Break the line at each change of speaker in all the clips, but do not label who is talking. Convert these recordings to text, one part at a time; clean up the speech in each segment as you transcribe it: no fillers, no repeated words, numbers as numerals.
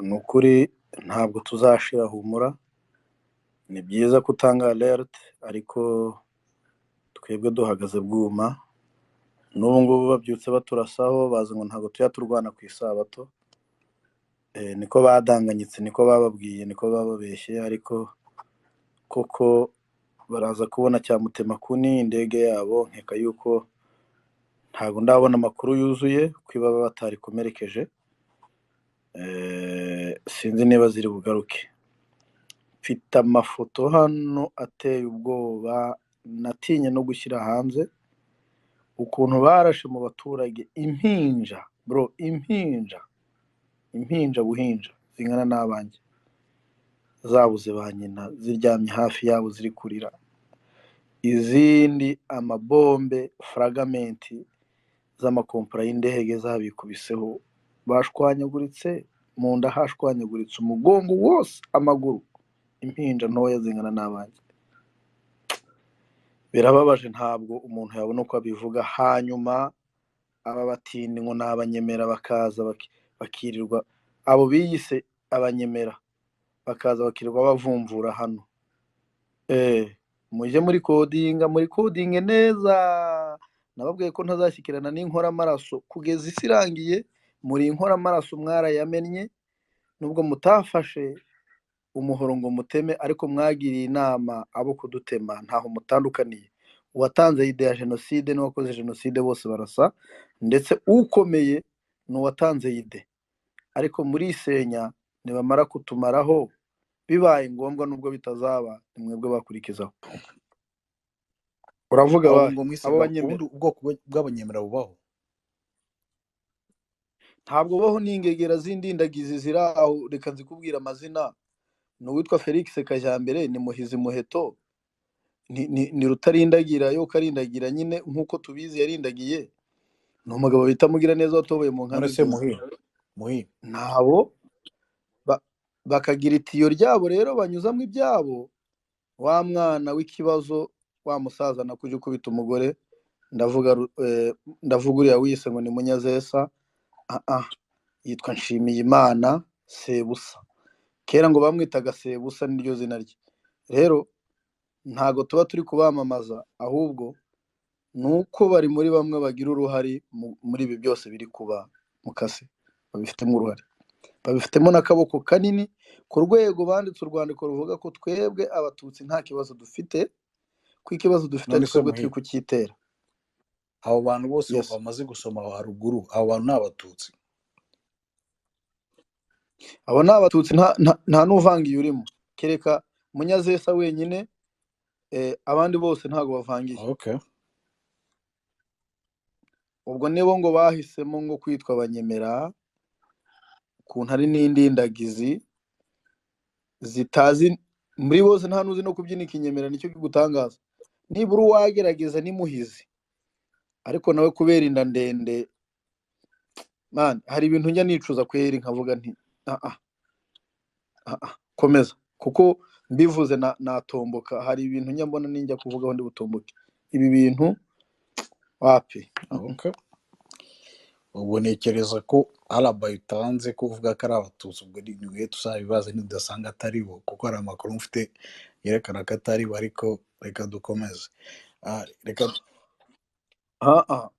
ni ukuri ntabwo tuzashira humura, ni byiza ko utanga alert ariko twebwe duhagaze bwuma, n'ubu ngubu babyutse baturasaho bazi ngo ntabwo tujya turwana ku isabato. Niko badanganyitse, niko bababwiye, niko bababeshye, ariko koko baraza kubona cyamutema kuni indege yabo, nkeka yuko ntabwo ndabona amakuru yuzuye ko baba batarikomerekeje. Sinzi niba ziri bugaruke. Mfite amafoto hano ateye ubwoba, natinye no gushyira hanze ukuntu barashe mu baturage impinja, bro, impinja buhinja zingana n'abanjye, zabuze ba nyina, ziryamye hafi yabo ziri kurira, izindi amabombe fragamenti z'amakompara y'indege zabikubiseho, bashwanyaguritse mu nda, hashwanyaguritse umugongo wose, amaguru, impinja ntoya zingana n'abanjye. Birababaje, ntabwo umuntu yabona uko abivuga. Hanyuma aba batindi ngo n'abanyemera bakaza bakirirwa, abo biyise abanyemera bakaza bakirirwa bavumvura hano. Mujye muri kodinge neza. Nababwiye ko ntazashyikirana n'inkoramaraso kugeza isi irangiye. Muri inkoramaraso mwarayamennye, nubwo mutafashe umuhoro ngo muteme, ariko mwagiriye inama abo kudutema. Ntaho mutandukaniye. Uwatanze ide ya jenoside n'uwakoze jenoside bose barasa, ndetse ukomeye ni uwatanze ide. Ariko muri isenya nibamara kutumaraho, bibaye ngombwa nubwo bitazaba, ni mwebwe bakurikizaho. Uravuga
abo banyemera, ubwoko bw'abanyemera bubaho?
Ntabwo baho, n'ingegera z'indindagizi ziri aho. Reka nzikubwira amazina. Ni uwitwa Felix Kajyambere, ni Muhizi Muheto, ni Rutarindagira yo karindagira nyine nk'uko tubizi yarindagiye. Ni umugabo bita Mugiraneza watoboye mu nkambi.
Muhi
ntabo bakagira itiyo ryabo rero banyuzamo ibyabo. Wa mwana w'ikibazo, wa musaza nakuje ukubita umugore, ndavuga uriya wise ngo ni Munyazesa, yitwa Nshimiyimana Sebusa. Kera ngo bamwitaga Sebusa, niryo zina rye. Rero ntago tuba turi kubamamaza, ahubwo nuko bari muri bamwe bagira uruhari muri ibi byose biri kuba mukase. Babifitemo uruhare, babifitemo n'akaboko kanini, ku rwego banditse urwandiko ruvuga ko twebwe abatutsi nta kibazo dufite, ko ikibazo dufite ari twebwe turi kucyitera.
Abo bantu bose bamaze gusoma haruguru, abo bantu ni abatutsi?
Abo ni abatutsi, nta n'uvangiye urimo, kereka Munyazesa wenyine. Abandi bose ntago bavangiye. Ubwo nibo ngo bahisemo ngo kwitwa abanyemera, ukuntu hari n'indindagizi zitazi. Muri bose nta nuzi no kubyina ikinyemera, nicyo kigutangaza. Nibura uwagerageza ni Muhizi, ariko nawe kubera inda ndende, man, hari ibintu njya nicuza kweri, nkavuga nti komeza, kuko mbivuze natomboka. Hari ibintu njya mbona ninjya kuvugaho ndi butomboke. Ibi bintu wapi.
Ubu ntekereza ko Alaba utanze kuvuga ko ari abatutsi, ubwo niwe tuzabibaza nidasanga atari bo, kuko hari amakuru mfite yerekana ko atari bo. Ariko reka dukomeze.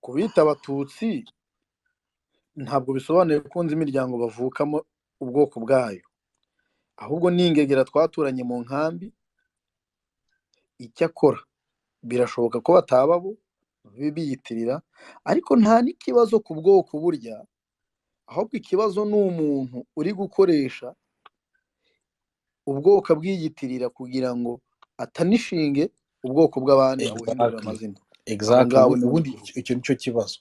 Kubita abatutsi ntabwo bisobanuye ko nzi imiryango bavukamo ubwoko bwayo, ahubwo n'ingegera twaturanye mu nkambi. Icyakora birashoboka ko bataba bo biyitirira, ariko nta n'ikibazo ku bwoko burya, ahubwo ikibazo ni umuntu uri gukoresha ubwoko bwiyitirira kugira ngo atanishinge ubwoko bw'abandi abuhindurira amazina.
Ubundi icyo nicyo kibazo.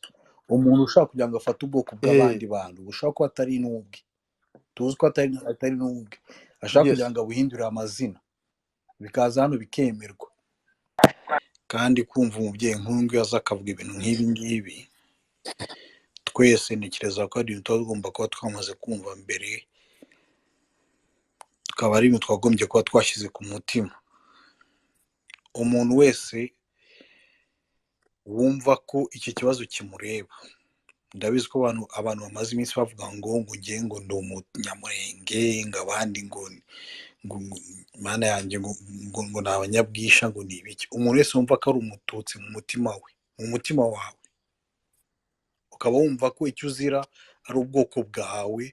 Umuntu ushaka kugira ngo afate ubwoko bw'abandi bantu, ushaka ko atari n'ubwe, tuzi ko atari n'ubwe, ashaka kugira ngo abuhindurire amazina, bikaza hano bikemerwa. Kandi kumva umubyeyi nk'uyu aza akavuga ibintu nk'ibi ngibi, twese ntekereza ko ari ibintu tuba tugomba kuba twamaze kumva mbere, tukaba ari ibintu twagombye kuba twashyize ku mutima. Umuntu wese wumva ko iki kibazo kimureba, ndabizi ko abantu bamaze iminsi bavuga ngo ngiye ngo ndi umunyamurenge, ngo abandi ngo mana yanjye ngo ni abanyabwisha, ngo ni ibiki. Umuntu wese wumva ko ari umututsi mu mutima we, mu mutima wawe, ukaba wumva ko icyo uzira ari ubwoko bwawe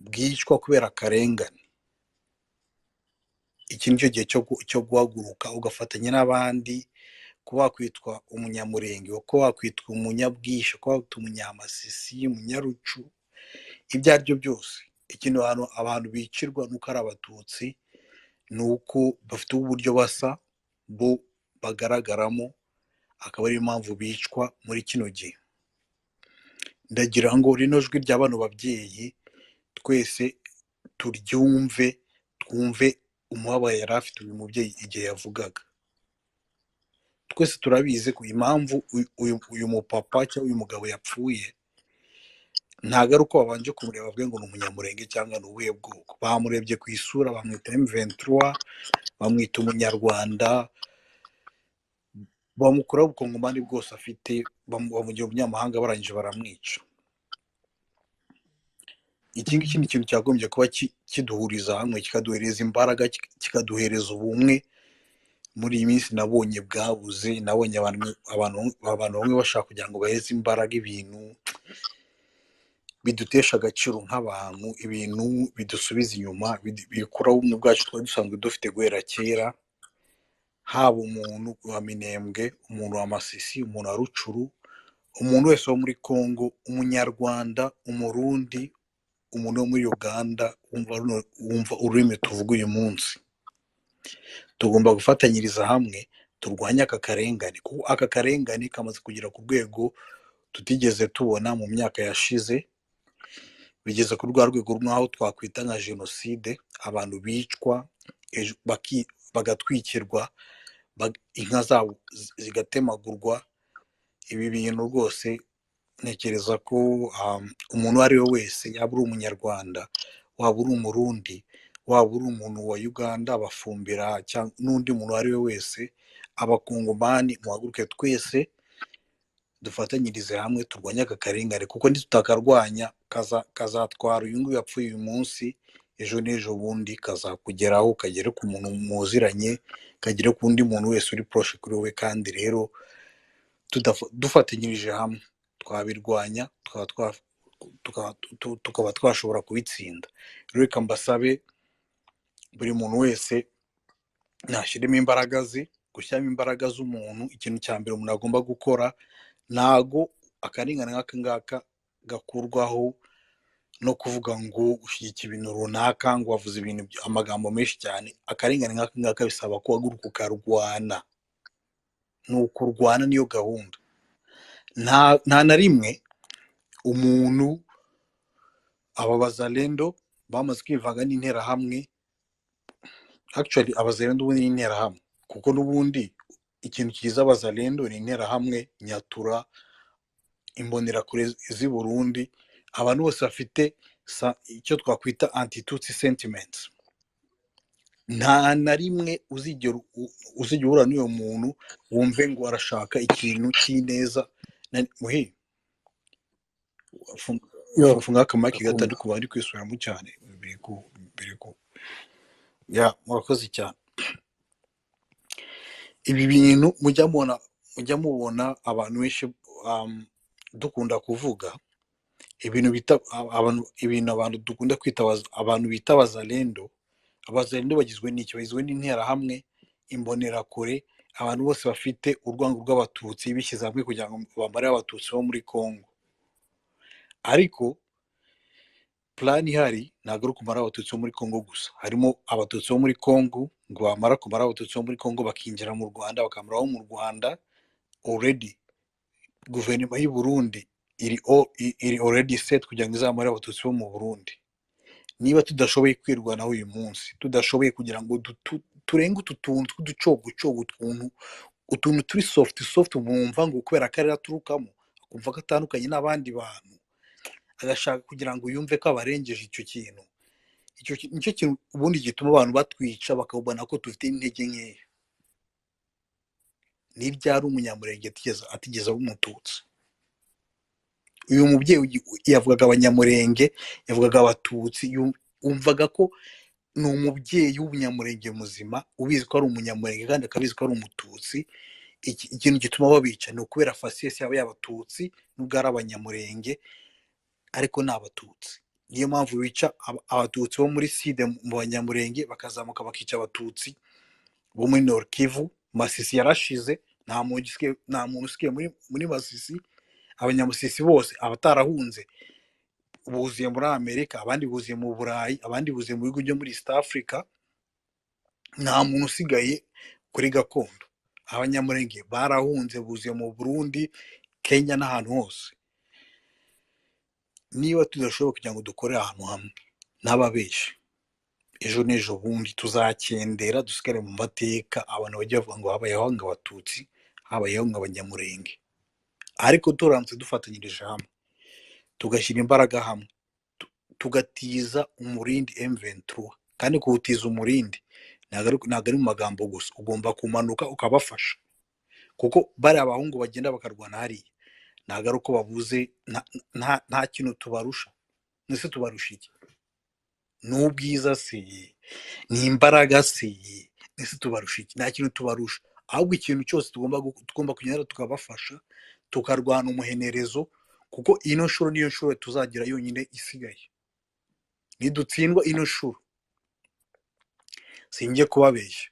bwicwa kubera akarengane, iki nicyo gihe cyo guhaguruka ugafatanya n'abandi, kuba wakwitwa umunyamurenge, kuba wakwitwa umunyabwisha, kuba wakwitwa umunyamasisi, umunyarucu, ibyo ari byo byose. Ikintu abantu bicirwa nuko ari abatutsi, ni uko bafite uburyo basa bo bagaragaramo, akaba ariyo mpamvu bicwa muri kino gihe. Ndagira ngo rino jwi rya bano babyeyi twese turyumve, twumve umubabaro yari afite uyu mubyeyi igihe yavugaga. Twese turabizi ko impamvu uyu mupapa cyangwa uyu mugabo yapfuye ntabwo ari uko babanje kumureba bavuge ngo ni umunyamurenge cyangwa ni ubuhe bwoko. Bamurebye ku isura, bamwita M23, bamwita umunyarwanda, bamukuraho ubukongomani bwose afite, bamugira umunyamahanga, barangije baramwica. Iki ngiki ni ikintu cyagombye kuba kiduhuriza hamwe, kikaduhereza imbaraga, kikaduhereza ubumwe. Muri iyi minsi nabonye bwabuze, nabonye abantu bamwe bashaka kugira ngo baheze imbaraga ibintu bidutesha agaciro nk'abantu, ibintu bidusubiza inyuma, bikuraho ubumwe bwacu twari dusanzwe dufite guhera kera. Haba umuntu wa Minembwe, umuntu wa Masisi, umuntu wa Rucuru, umuntu wese wo muri Congo, umunyarwanda, umurundi, umuntu wo muri Uganda wumva ururimi tuvuga uyu munsi. Tugomba gufatanyiriza hamwe turwanye aka karengane, kuko aka karengane kamaze kugera ku rwego tutigeze tubona mu myaka yashize. Bigeze ku rwa rwego nk'aho twakwita nka jenoside, abantu bicwa bagatwikirwa, inka zabo zigatemagurwa. Ibi bintu rwose ntekereza ko umuntu uwo ari we wese, yaba uri umunyarwanda, waba uri umurundi, waba uri umuntu wa Uganda, abafumbira, cyangwa n'undi muntu uwo ari we wese, abakongomani, muhaguruke twese dufatanyirize hamwe turwanye aka karengane, kuko nitutakarwanya kazatwara uyu nguyu yapfuye uyu munsi, ejo n'ejo bundi kazakugeraho, kagere ku muntu muziranye, kagere ku wundi muntu wese uri poroshe kuri we. Kandi rero dufatanyirije hamwe twabirwanya, tukaba twashobora kubitsinda. Rero reka mbasabe buri muntu wese nashyiremo imbaraga ze. Gushyiramo imbaraga z'umuntu, ikintu cya mbere umuntu agomba gukora, ntago akarengane nk'aka ngaka gakurwaho no kuvuga ngo ushyigikiye ibintu runaka, ngo wavuze amagambo menshi cyane. Akarengane nk'aka ngaka bisaba ko uhaguruka ukarwana, ni ukurwana, niyo gahunda. Nta na rimwe umuntu, aba bazalendo bamaze kwivanga n'interahamwe. Actually abazalendo ubundi ni interahamwe, kuko n'ubundi ikintu cyiza abazalendo ni interahamwe, nyatura, imbonerakure z'i Burundi, abantu bose bafite icyo twakwita anti-tutsi sentiments. Nta na rimwe uzigera uhura n'uyo muntu wumve ngo arashaka ikintu cy'ineza. Muhi funga akamaki gato, ariko kuba ari kwisubiramo cyane. Murakoze cyane. Ibi bintu mujya mubona abantu benshi dukunda kuvuga ibintu abantu dukunda kwita abantu bita abazalendo. Abazalendo bagizwe n'iki? Bagizwe n'interahamwe, imbonerakure, abantu bose bafite urwango rw'abatutsi, bishyize hamwe kugira ngo bamare abatutsi bo muri Congo. Ariko plan ihari ntabwo ari ukumara abatutsi bo muri Congo gusa. Harimo abatutsi bo muri Congo, ngo bamara kumara abatutsi bo muri Congo bakinjira mu Rwanda, bakamaraho mu Rwanda. Already guverinoma y'u Burundi iri already set kugira ngo izamare abatutsi bo mu Burundi. Niba tudashoboye kwirwanaho uyu munsi, tudashoboye kugira ngo turenge utu tuntu tw'uducogocogo, utuntu turi soft mwumva ngo kubera akarere aturukamo akumva ko atandukanye n'abandi bantu, agashaka kugira ngo yumve ko abarengeje icyo kintu. Nicyo kintu ubundi gituma abantu batwica, bakabona ko dufite intege nkeya. Ni ryari umunyamurenge atigeze aba umututsi? uyu mubyeyi yavugaga abanyamurenge, yavugaga abatutsi, wumvaga ko ni umubyeyi w'umunyamurenge muzima ubizi ko ari umunyamurenge kandi akabizi ko ari umututsi. Ikintu gituma babica ni ukubera fasiyesi yabo y'abatutsi, nubwo ari abanyamurenge ariko ni abatutsi. Niyo mpamvu bica abatutsi bo muri side mu banyamurenge, bakazamuka bakica abatutsi bo muri Nord Kivu. Masisi yarashize, nta muntu usigaye muri Masisi. Abanyamusisi bose abatarahunze buzuye muri Amerika, abandi buzuye mu Burayi, abandi buzuye mu bihugu byo muri East Africa. Nta muntu usigaye kuri gakondo. Abanyamurenge barahunze, buzuye mu Burundi, Kenya n'ahantu hose. Niba tudashoboye kugira ngo dukore ahantu hamwe n'ababesha, ejo n'ejo bundi tuzakendera dusigare mu mateka, abantu bajya bavuga ngo habayeho ngo abatutsi, habayeho ngo abanyamurenge. Ariko turamutse dufatanyirije hamwe, tugashyira imbaraga hamwe, tugatiza umurindi M23, kandi kuwutiza umurindi ntabwo ari mu magambo gusa, ugomba kumanuka ukabafasha, kuko bari abahungu bagenda bakarwana hariya ntabwo ari uko babuze, nta kintu tubarusha. Mwese tubarusha iki? Ni ubwiza se? Ni imbaraga se? Mwese tubarusha iki? Nta kintu tubarusha, ahubwo ikintu cyose tugomba kugenda tukabafasha, tukarwana umuhenerezo, kuko ino shuro niyo shuro tuzagira yonyine isigaye. Nidutsindwa ino shuro, singiye kubabeshya,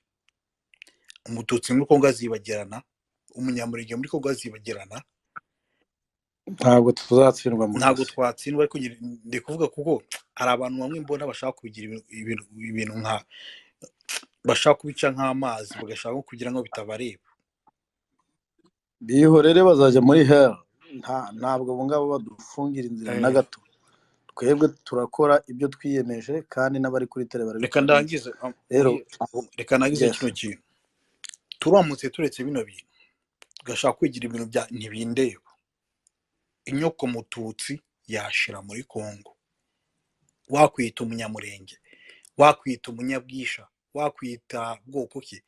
umututsi muri Kongo azibagirana, umunyamurenge muri Kongo azibagirana.
ntabwo tuzatsindwa mu
Ntabwo
isi.
twatsindwa, ariko ndi kuvuga kuko hari abantu bamwe mbona bashaka kubigira ibintu nka bashaka kubica nk'amazi, bagashaka kugira ngo bitabareba.
Bihorere bazajya muri hell. Ntabwo abo ngabo badufungira inzira na gato. Twebwe turakora ibyo twiyemeje, kandi n'abari kuri tele bari
Reka ndangize kino kintu. Turamutse turetse bino bintu tugashaka kwigira ibintu bya ntibindeba, inyoko mututsi yashira muri Kongo. Wakwita umunyamurenge, wakwita umunyabwisha, wakwita bwoko ki,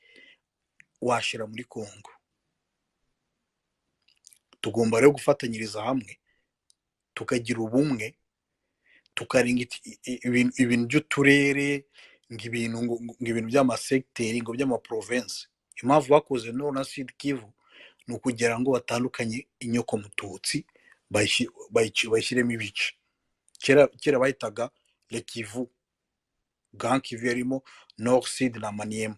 washira muri Kongo. Tugomba rero gufatanyiriza hamwe, tukagira ubumwe, tukaringa ibintu by'uturere, ng'ibintu by'amasegiteri, ngo by'amaprovinsi. Impamvu bakoze Nord na Sud Kivu ni ukugira ngo batandukanye inyoko mututsi, bayishyiremo ibice. Kera bahitaga Le Kivu, Grand Kivu yarimo Nord, Sud na Maniema.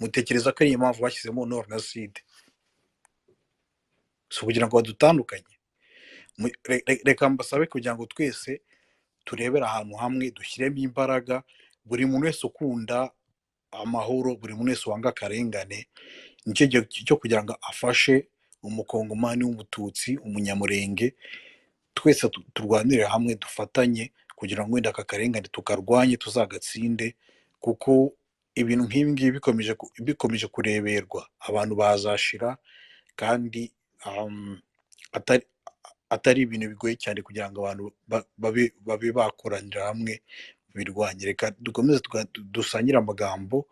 Mutekereza ko ari impamvu bashyizemo Nord na Sud? So kugira ngo badutandukanye. Reka mbasabe kugira ngo twese turebera ahantu hamwe, dushyiremo imbaraga, buri muntu wese ukunda amahoro, buri muntu wese wanga akarengane, nicyo gihe cyo kugira ngo afashe umukongomani w'umututsi, umunyamurenge. Twese turwanire hamwe, dufatanye kugira ngo wenda aka karengane tukarwanye, tuzagatsinde, kuko ibintu nk'ibi ngibi bikomeje kureberwa, abantu bazashira, kandi atari ibintu bigoye cyane kugira ngo abantu babe bakoranira hamwe birwanye. Reka dukomeze dusangire amagambo.